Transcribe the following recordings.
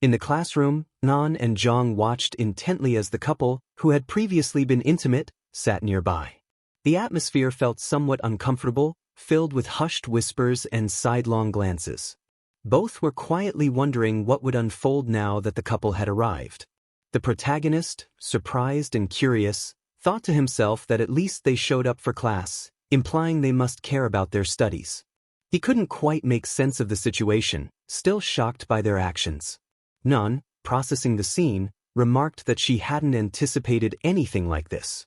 In the classroom, Nan and Zhang watched intently as the couple, who had previously been intimate, sat nearby. The atmosphere felt somewhat uncomfortable, filled with hushed whispers and sidelong glances. Both were quietly wondering what would unfold now that the couple had arrived. The protagonist, surprised and curious, thought to himself that at least they showed up for class, implying they must care about their studies. He couldn't quite make sense of the situation, still shocked by their actions. Nan, processing the scene, remarked that she hadn't anticipated anything like this.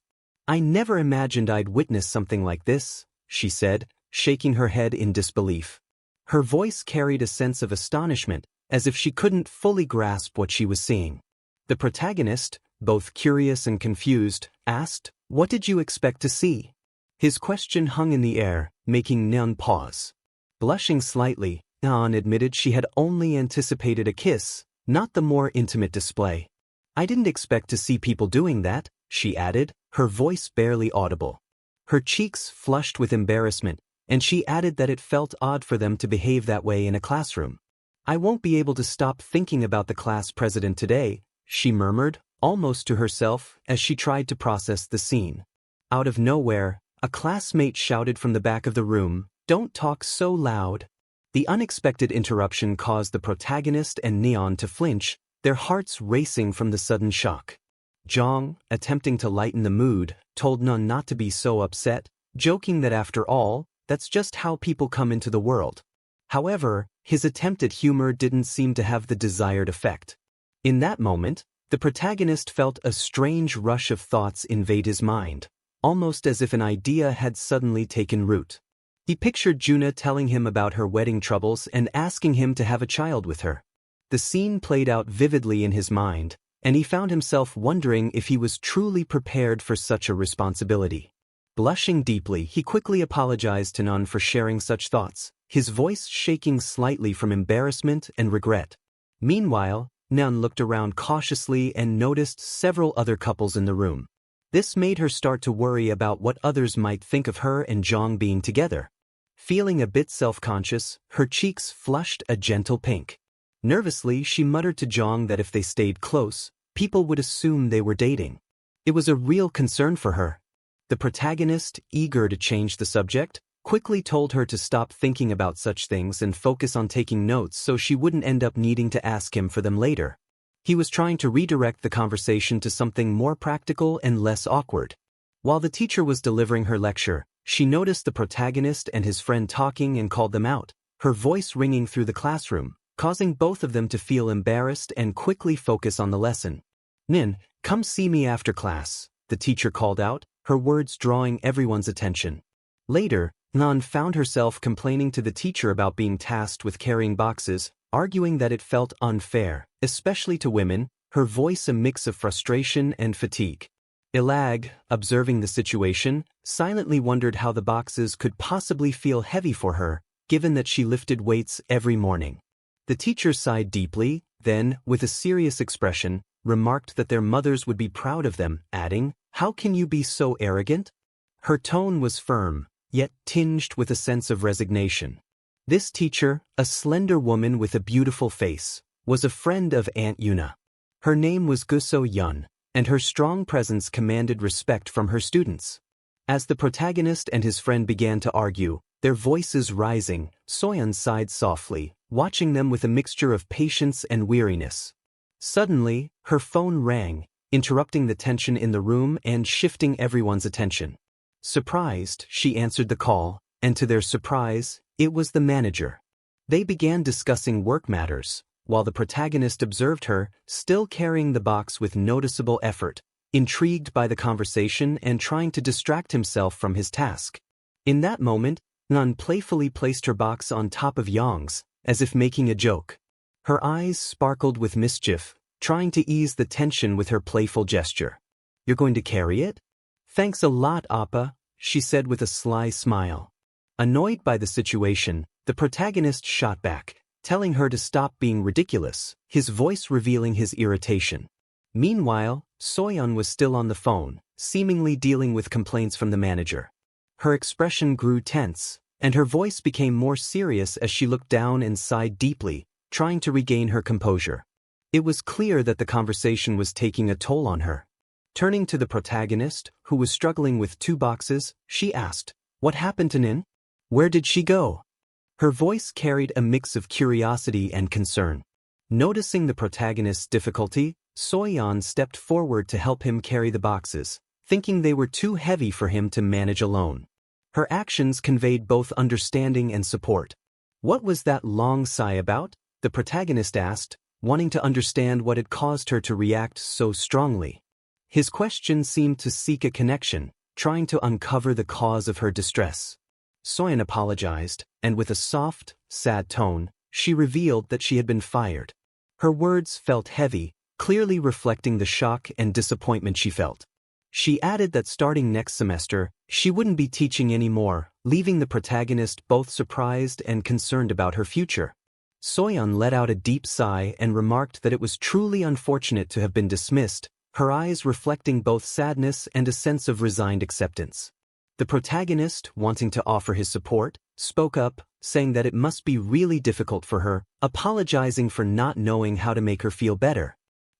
"I never imagined I'd witness something like this," she said, shaking her head in disbelief. Her voice carried a sense of astonishment, as if she couldn't fully grasp what she was seeing. The protagonist, both curious and confused, asked, "What did you expect to see?" His question hung in the air, making Nan pause. Blushing slightly, Nan admitted she had only anticipated a kiss, not the more intimate display. "I didn't expect to see people doing that," she added, her voice barely audible. Her cheeks flushed with embarrassment, and she added that it felt odd for them to behave that way in a classroom. "I won't be able to stop thinking about the class president today," she murmured, almost to herself, as she tried to process the scene. Out of nowhere, a classmate shouted from the back of the room, "Don't talk so loud." The unexpected interruption caused the protagonist and Neon to flinch, their hearts racing from the sudden shock. Zhang, attempting to lighten the mood, told Nun not to be so upset, joking that after all, that's just how people come into the world. However, his attempt at humor didn't seem to have the desired effect. In that moment, the protagonist felt a strange rush of thoughts invade his mind, almost as if an idea had suddenly taken root. He pictured Juna telling him about her wedding troubles and asking him to have a child with her. The scene played out vividly in his mind, and he found himself wondering if he was truly prepared for such a responsibility. Blushing deeply, he quickly apologized to Nun for sharing such thoughts, his voice shaking slightly from embarrassment and regret. Meanwhile, Nun looked around cautiously and noticed several other couples in the room. This made her start to worry about what others might think of her and Zhang being together. Feeling a bit self-conscious, her cheeks flushed a gentle pink. Nervously, she muttered to Zhang that if they stayed close, people would assume they were dating. It was a real concern for her. The protagonist, eager to change the subject, quickly told her to stop thinking about such things and focus on taking notes so she wouldn't end up needing to ask him for them later. He was trying to redirect the conversation to something more practical and less awkward. While the teacher was delivering her lecture, she noticed the protagonist and his friend talking and called them out, her voice ringing through the classroom, causing both of them to feel embarrassed and quickly focus on the lesson. "Nin, come see me after class," the teacher called out, her words drawing everyone's attention. Later, Nan found herself complaining to the teacher about being tasked with carrying boxes, arguing that it felt unfair, especially to women, her voice a mix of frustration and fatigue. ᴄᴏᴘᴘ, observing the situation, silently wondered how the boxes could possibly feel heavy for her, given that she lifted weights every morning. The teacher sighed deeply, then, with a serious expression, remarked that their mothers would be proud of them, adding, "How can you be so arrogant?" Her tone was firm, yet tinged with a sense of resignation. This teacher, a slender woman with a beautiful face, was a friend of Aunt Yuna. Her name was So-yeon, and her strong presence commanded respect from her students. As the protagonist and his friend began to argue, their voices rising, So-yeon sighed softly, watching them with a mixture of patience and weariness. Suddenly, her phone rang, interrupting the tension in the room and shifting everyone's attention. Surprised, she answered the call, and to their surprise, it was the manager. They began discussing work matters, while the protagonist observed her, still carrying the box with noticeable effort, intrigued by the conversation and trying to distract himself from his task. In that moment, Nan playfully placed her box on top of Yang's, as if making a joke. Her eyes sparkled with mischief, trying to ease the tension with her playful gesture. "You're going to carry it?" "Thanks a lot, Appa," she said with a sly smile. Annoyed by the situation, the protagonist shot back, telling her to stop being ridiculous, his voice revealing his irritation. Meanwhile, So-yeon was still on the phone, seemingly dealing with complaints from the manager. Her expression grew tense, and her voice became more serious as she looked down and sighed deeply, trying to regain her composure. It was clear that the conversation was taking a toll on her. Turning to the protagonist, who was struggling with 2 boxes, she asked, "What happened to Nin? Where did she go?" Her voice carried a mix of curiosity and concern. Noticing the protagonist's difficulty, Soyeon stepped forward to help him carry the boxes, thinking they were too heavy for him to manage alone. Her actions conveyed both understanding and support. "What was that long sigh about?" the protagonist asked, wanting to understand what had caused her to react so strongly. His question seemed to seek a connection, trying to uncover the cause of her distress. Soyeon apologized, and with a soft, sad tone, she revealed that she had been fired. Her words felt heavy, clearly reflecting the shock and disappointment she felt. She added that starting next semester, she wouldn't be teaching anymore, leaving the protagonist both surprised and concerned about her future. Soyeon let out a deep sigh and remarked that it was truly unfortunate to have been dismissed, her eyes reflecting both sadness and a sense of resigned acceptance. The protagonist, wanting to offer his support, spoke up, saying that it must be really difficult for her, apologizing for not knowing how to make her feel better.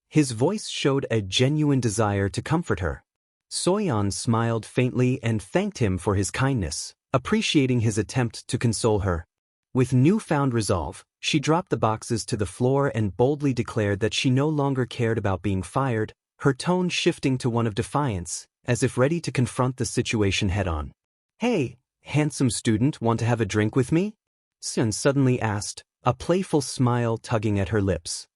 His voice showed a genuine desire to comfort her. Soyeon smiled faintly and thanked him for his kindness, appreciating his attempt to console her. With newfound resolve, she dropped the boxes to the floor and boldly declared that she no longer cared about being fired, her tone shifting to one of defiance, as if ready to confront the situation head-on. "Hey, handsome student, want to have a drink with me?" Sun suddenly asked, a playful smile tugging at her lips.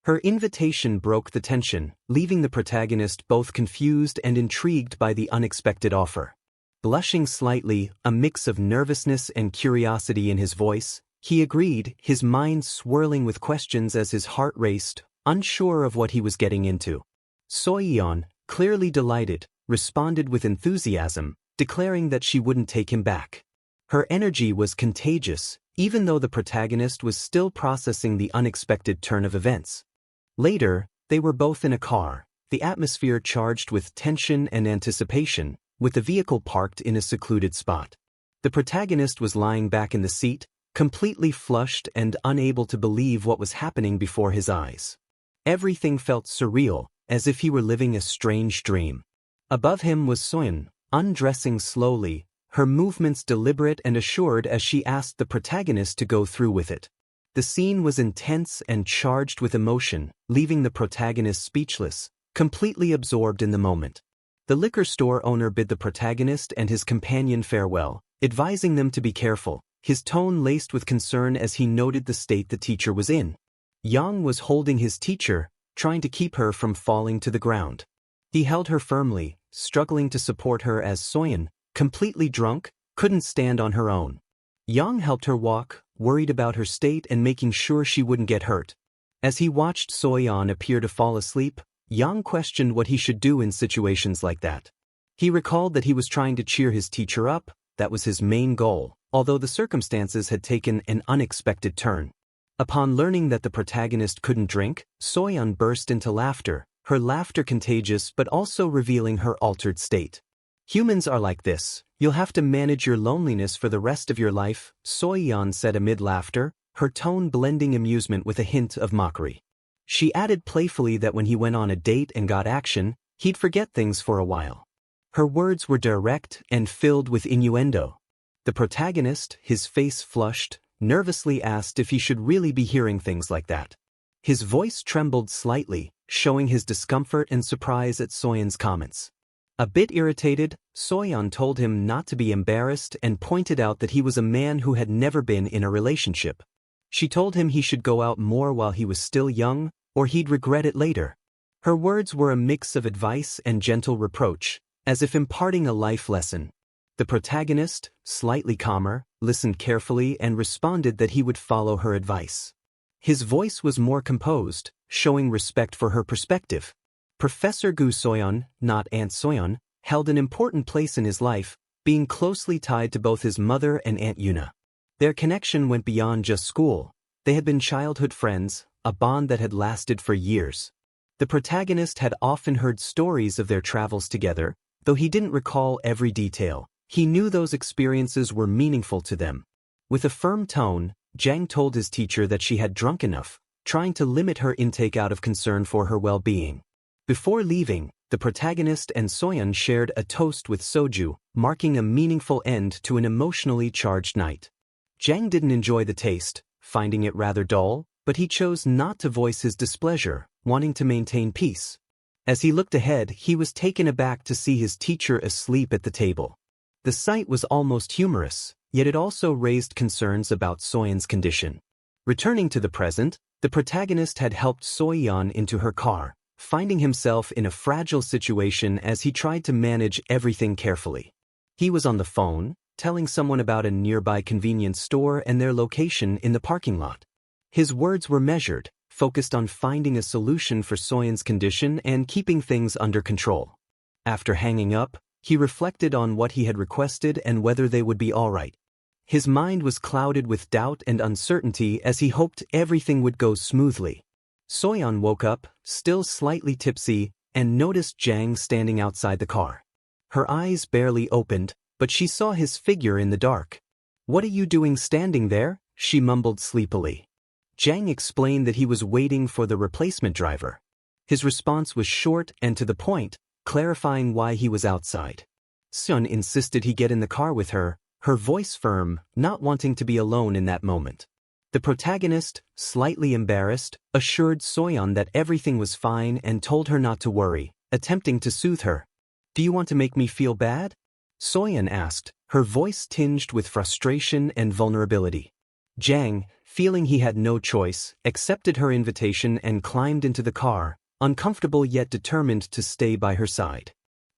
Her invitation broke the tension, leaving the protagonist both confused and intrigued by the unexpected offer. Blushing slightly, a mix of nervousness and curiosity in his voice, he agreed, his mind swirling with questions as his heart raced, unsure of what he was getting into. Soyeon, clearly delighted, responded with enthusiasm, declaring that she wouldn't take him back. Her energy was contagious, even though the protagonist was still processing the unexpected turn of events. Later, they were both in a car, the atmosphere charged with tension and anticipation, with the vehicle parked in a secluded spot. The protagonist was lying back in the seat, completely flushed and unable to believe what was happening before his eyes. Everything felt surreal, as if he were living a strange dream. Above him was Soyeon, undressing slowly, her movements deliberate and assured as she asked the protagonist to go through with it. The scene was intense and charged with emotion, leaving the protagonist speechless, completely absorbed in the moment. The liquor store owner bid the protagonist and his companion farewell, advising them to be careful, his tone laced with concern as he noted the state the teacher was in. Yang was holding his teacher, trying to keep her from falling to the ground. He held her firmly, struggling to support her as Soyeon, completely drunk, couldn't stand on her own. Yang helped her walk, worried about her state and making sure she wouldn't get hurt. As he watched Soyeon appear to fall asleep, Yang questioned what he should do in situations like that. He recalled that he was trying to cheer his teacher up, that was his main goal, although the circumstances had taken an unexpected turn. Upon learning that the protagonist couldn't drink, Soyeon burst into laughter, her laughter contagious but also revealing her altered state. "Humans are like this, you'll have to manage your loneliness for the rest of your life," Soyeon said amid laughter, her tone blending amusement with a hint of mockery. She added playfully that when he went on a date and got action, he'd forget things for a while. Her words were direct and filled with innuendo. The protagonist, his face flushed, nervously asked if he should really be hearing things like that. His voice trembled slightly, showing his discomfort and surprise at Soyeon's comments. A bit irritated, Soyeon told him not to be embarrassed and pointed out that he was a man who had never been in a relationship. She told him he should go out more while he was still young, or he'd regret it later. Her words were a mix of advice and gentle reproach, as if imparting a life lesson. The protagonist, slightly calmer, listened carefully and responded that he would follow her advice. His voice was more composed, showing respect for her perspective. Professor Gu Soyeon, not Aunt Soyeon, held an important place in his life, being closely tied to both his mother and Aunt Yuna. Their connection went beyond just school. They had been childhood friends, a bond that had lasted for years. The protagonist had often heard stories of their travels together, though he didn't recall every detail. He knew those experiences were meaningful to them. With a firm tone, Jang told his teacher that she had drunk enough, trying to limit her intake out of concern for her well-being. Before leaving, the protagonist and Soyeon shared a toast with soju, marking a meaningful end to an emotionally charged night. Jang didn't enjoy the taste, finding it rather dull, but he chose not to voice his displeasure, wanting to maintain peace. As he looked ahead, he was taken aback to see his teacher asleep at the table. The sight was almost humorous, yet it also raised concerns about Soyeon's condition. Returning to the present, the protagonist had helped Soyeon into her car, finding himself in a fragile situation as he tried to manage everything carefully. He was on the phone, telling someone about a nearby convenience store and their location in the parking lot. His words were measured, focused on finding a solution for Soyeon's condition and keeping things under control. After hanging up, he reflected on what he had requested and whether they would be all right. His mind was clouded with doubt and uncertainty as he hoped everything would go smoothly. Soyeon woke up, still slightly tipsy, and noticed Jang standing outside the car. Her eyes barely opened, but she saw his figure in the dark. "What are you doing standing there?" she mumbled sleepily. Jang explained that he was waiting for the replacement driver. His response was short and to the point, clarifying why he was outside. Soyeon insisted he get in the car with her, her voice firm, not wanting to be alone in that moment. The protagonist, slightly embarrassed, assured Soyeon that everything was fine and told her not to worry, attempting to soothe her. "Do you want to make me feel bad?" Soyeon asked, her voice tinged with frustration and vulnerability. Jang, feeling he had no choice, accepted her invitation and climbed into the car, uncomfortable yet determined to stay by her side.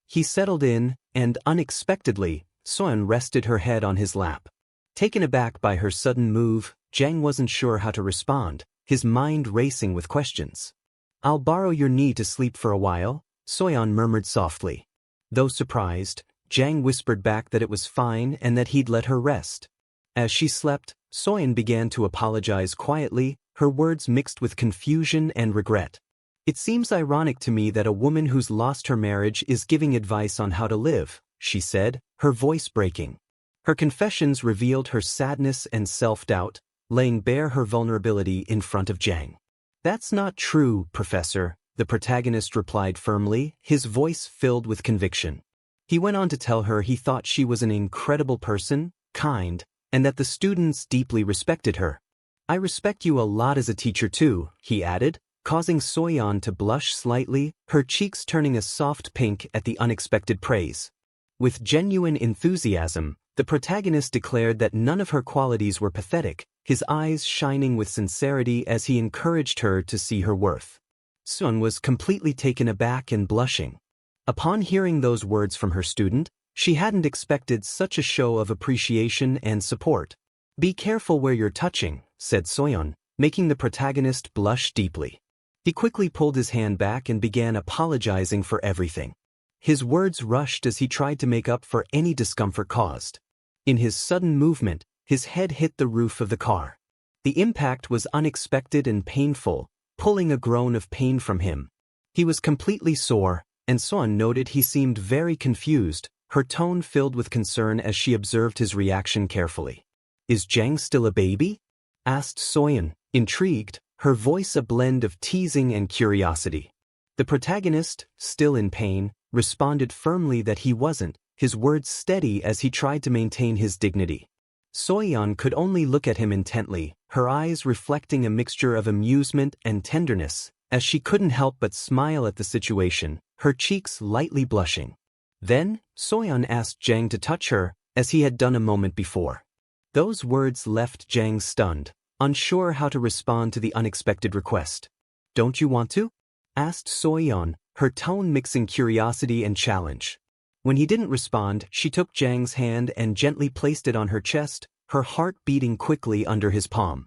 He settled in, and unexpectedly, Soyeon rested her head on his lap. Taken aback by her sudden move, Jang wasn't sure how to respond, his mind racing with questions. "I'll borrow your knee to sleep for a while," Soyeon murmured softly. Though surprised, Jang whispered back that it was fine and that he'd let her rest. As she slept, Soyeon began to apologize quietly, her words mixed with confusion and regret. "It seems ironic to me that a woman who's lost her marriage is giving advice on how to live," she said, her voice breaking. Her confessions revealed her sadness and self-doubt, laying bare her vulnerability in front of Jang. "That's not true, Professor," the protagonist replied firmly, his voice filled with conviction. He went on to tell her he thought she was an incredible person, kind, and that the students deeply respected her. "I respect you a lot as a teacher too," he added, causing Soyeon to blush slightly, her cheeks turning a soft pink at the unexpected praise. With genuine enthusiasm, the protagonist declared that none of her qualities were pathetic, his eyes shining with sincerity as he encouraged her to see her worth. Soyeon was completely taken aback and blushing. Upon hearing those words from her student, she hadn't expected such a show of appreciation and support. "Be careful where you're touching," said Soyeon, making the protagonist blush deeply. He quickly pulled his hand back and began apologizing for everything. His words rushed as he tried to make up for any discomfort caused. In his sudden movement, his head hit the roof of the car. The impact was unexpected and painful, pulling a groan of pain from him. He was completely sore, and Soyeon noted he seemed very confused, her tone filled with concern as she observed his reaction carefully. "Is Jang still a baby?" asked Soyeon, intrigued, her voice a blend of teasing and curiosity. The protagonist, still in pain, responded firmly that he wasn't, his words steady as he tried to maintain his dignity. Soyeon could only look at him intently, her eyes reflecting a mixture of amusement and tenderness, as she couldn't help but smile at the situation, her cheeks lightly blushing. Then, Soyeon asked Jang to touch her, as he had done a moment before. Those words left Jang stunned, unsure how to respond to the unexpected request. "Don't you want to?" asked Soyeon, her tone mixing curiosity and challenge. When he didn't respond, she took Jang's hand and gently placed it on her chest, her heart beating quickly under his palm.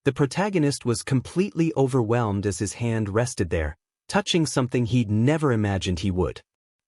The protagonist was completely overwhelmed as his hand rested there, touching something he'd never imagined he would.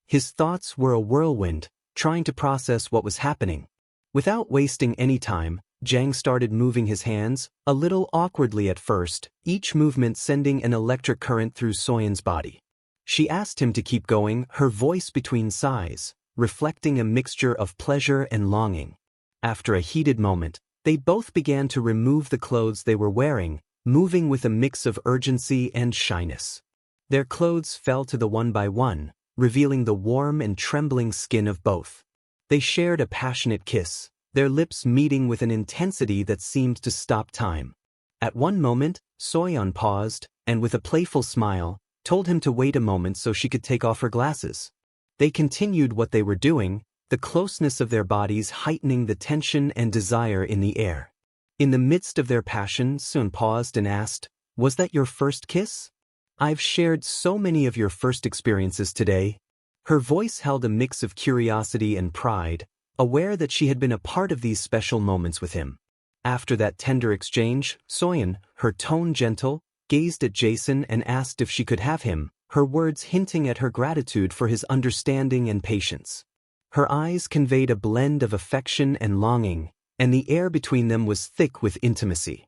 His thoughts were a whirlwind, trying to process what was happening. Without wasting any time, Jang started moving his hands, a little awkwardly at first, each movement sending an electric current through Soyeon's body. She asked him to keep going, her voice between sighs, reflecting a mixture of pleasure and longing. After a heated moment, they both began to remove the clothes they were wearing, moving with a mix of urgency and shyness. Their clothes fell to the one by one, revealing the warm and trembling skin of both. They shared a passionate kiss, their lips meeting with an intensity that seemed to stop time. At one moment, Soyeon paused, and with a playful smile, told him to wait a moment so she could take off her glasses. They continued what they were doing, the closeness of their bodies heightening the tension and desire in the air. In the midst of their passion, Soon paused and asked, "Was that your first kiss? I've shared so many of your first experiences today." Her voice held a mix of curiosity and pride, aware that she had been a part of these special moments with him. After that tender exchange, Soyeon, her tone gentle, gazed at Jason and asked if she could have him, her words hinting at her gratitude for his understanding and patience. Her eyes conveyed a blend of affection and longing, and the air between them was thick with intimacy.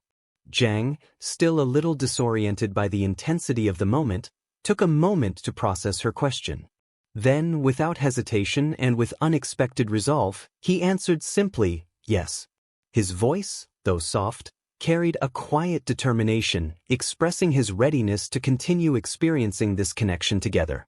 Jang, still a little disoriented by the intensity of the moment, took a moment to process her question. Then, without hesitation and with unexpected resolve, he answered simply, "Yes." His voice, though soft, carried a quiet determination, expressing his readiness to continue experiencing this connection together.